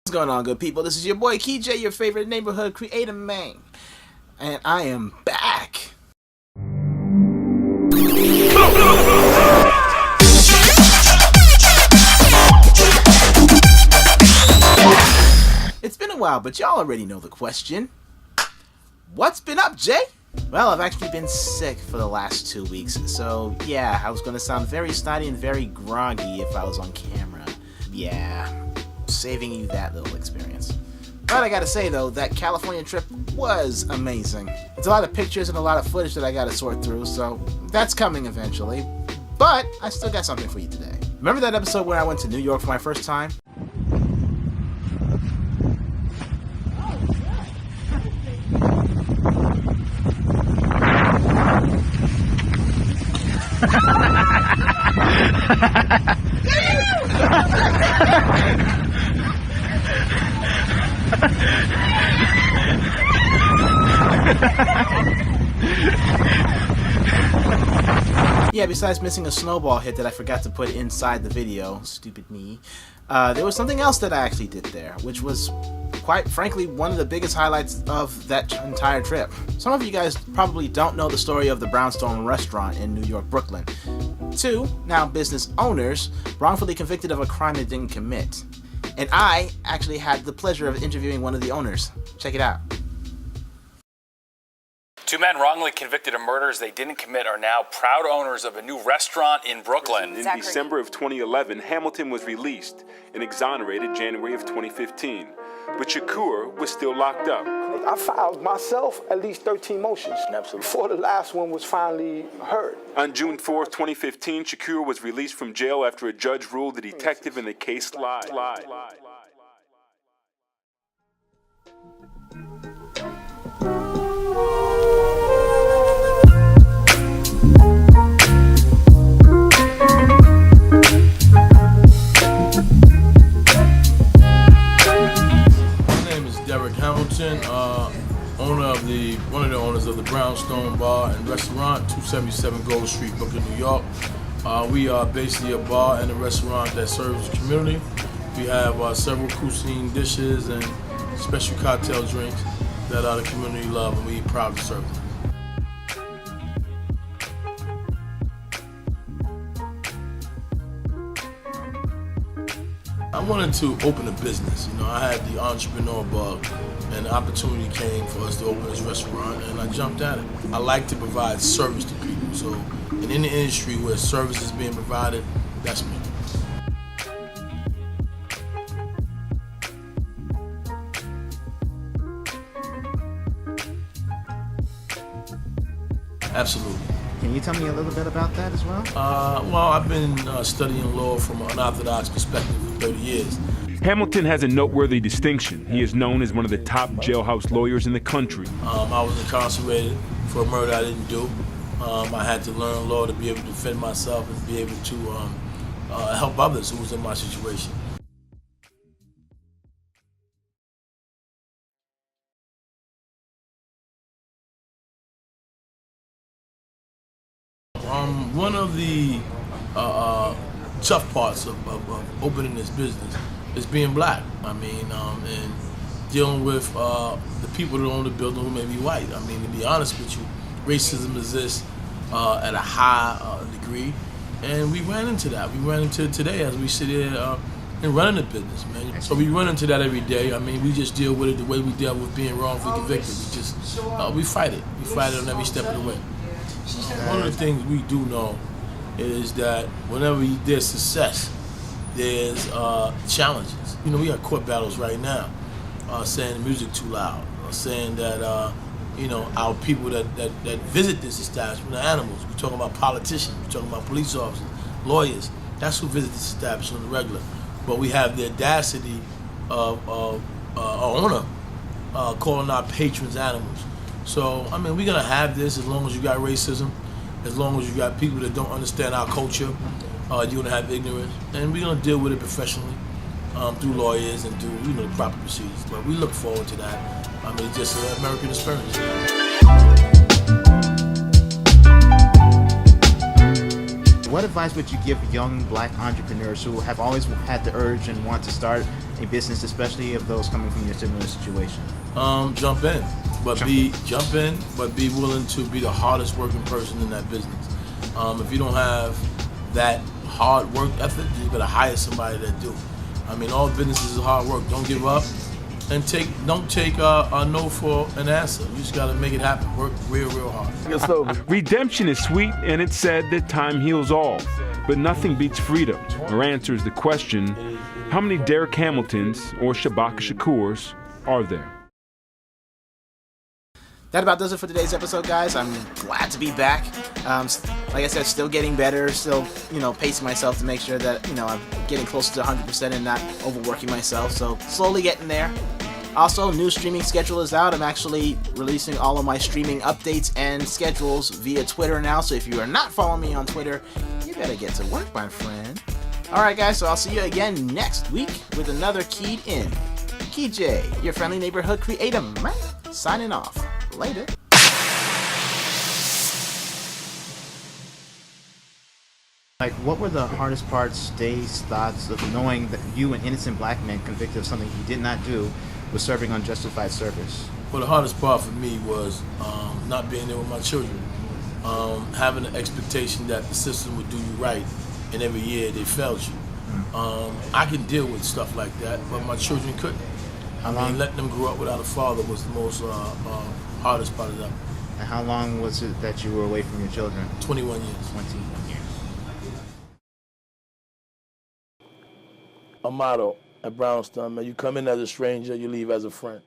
What's going on, good people? This is your boy KJ, your favorite neighborhood creator man, and I am back. It's been a while, but y'all already know the question. What's been up, Jay? Well, I've actually been sick for the last 2 weeks, so yeah, I was gonna sound very snotty and very groggy if I was on camera. Yeah, saving you that little experience. But I gotta say though, that California trip was amazing. It's a lot of pictures and a lot of footage that I gotta sort through, so that's coming eventually. But I still got something for you today. Remember that episode where I went to New York for my first time? Yeah, besides missing a snowball hit that I forgot to put inside the video, stupid me, there was something else that I actually did there, which was, quite frankly, one of the biggest highlights of that entire trip. Some of you guys probably don't know the story of the Brownstone Restaurant in New York, Brooklyn. Two, now business owners, wrongfully convicted of a crime they didn't commit. And I actually had the pleasure of interviewing one of the owners. Check it out. Two men wrongly convicted of murders they didn't commit are now proud owners of a new restaurant in Brooklyn. In December of 2011, Hamilton was released and exonerated January of 2015. But Shakur was still locked up. I filed myself at least 13 motions before the last one was finally heard. On June 4th, 2015, Shakur was released from jail after a judge ruled the detective in the case lied. Hamilton, one of the owners of the Brownstone Bar and Restaurant, 277 Gold Street, Brooklyn, New York. We are basically a bar and a restaurant that serves the community. We have several cuisine dishes and special cocktail drinks that the community love, and we're proud to serve them. I wanted to open a business. I had the entrepreneur bug, and the opportunity came for us to open this restaurant, and I jumped at it. I like to provide service to people, so in any industry where service is being provided, that's me. Absolutely. Can you tell me a little bit about that as well? Well, I've been studying law from an unorthodox perspective for 30 years. Hamilton has a noteworthy distinction. He is known as one of the top jailhouse lawyers in the country. I was incarcerated for a murder I didn't do. I had to learn law to be able to defend myself and be able to help others who was in my situation. One of the tough parts of opening this business is being black. And dealing with the people that own the building who may be white. To be honest with you, racism exists at a high degree, and we ran into that. We ran into it today as we sit here and running the business, man. So we run into that every day. We just deal with it the way we deal with being wrongfully convicted. We fight it. We fight it on every step of the way. One of the things we do know is that whenever there's success, there's challenges. We got court battles right now, saying the music too loud, saying that our people that visit this establishment are animals. We're talking about politicians, we're talking about police officers, lawyers. That's who visit this establishment on the regular. But we have the audacity of our owner calling our patrons animals. So, we're gonna have this as long as you got racism, as long as you got people that don't understand our culture, you're gonna have ignorance, and we're gonna deal with it professionally through lawyers and through the proper procedures. But we look forward to that. It's just an American experience. What advice would you give young black entrepreneurs who have always had the urge and want to start a business, especially of those coming from your similar situation? Jump in, but be willing to be the hardest working person in that business. If you don't have that hard work ethic, you better hire somebody that do. I mean, all businesses is hard work. Don't give up, and don't take a no for an answer. You just gotta make it happen. Work real hard. Redemption is sweet, and it's said that time heals all. But nothing beats freedom, or answers the question, how many Derek Hamiltons or Shabaka Shakurs are there? That about does it for today's episode, guys. I'm glad to be back. Like I said, still getting better, still, pacing myself to make sure that, I'm getting closer to 100% and not overworking myself. So slowly getting there. Also, new streaming schedule is out. I'm actually releasing all of my streaming updates and schedules via Twitter now. So if you are not following me on Twitter, you better get to work, my friend. All right, guys. So I'll see you again next week with another Keyed In. Key J, your friendly neighborhood creator, man. Signing off. Later. Like, what were the hardest parts, days, thoughts of knowing that you, an innocent black man convicted of something he did not do, was serving unjustified service? Well, the hardest part for me was not being there with my children, having the expectation that the system would do you right, and every year they failed you. I can deal with stuff like that, but my children couldn't. Letting them grow up without a father was the most hardest part of that. And how long was it that you were away from your children? 21 years. 21 years. A motto at Brownstone, man, you come in as a stranger, you leave as a friend.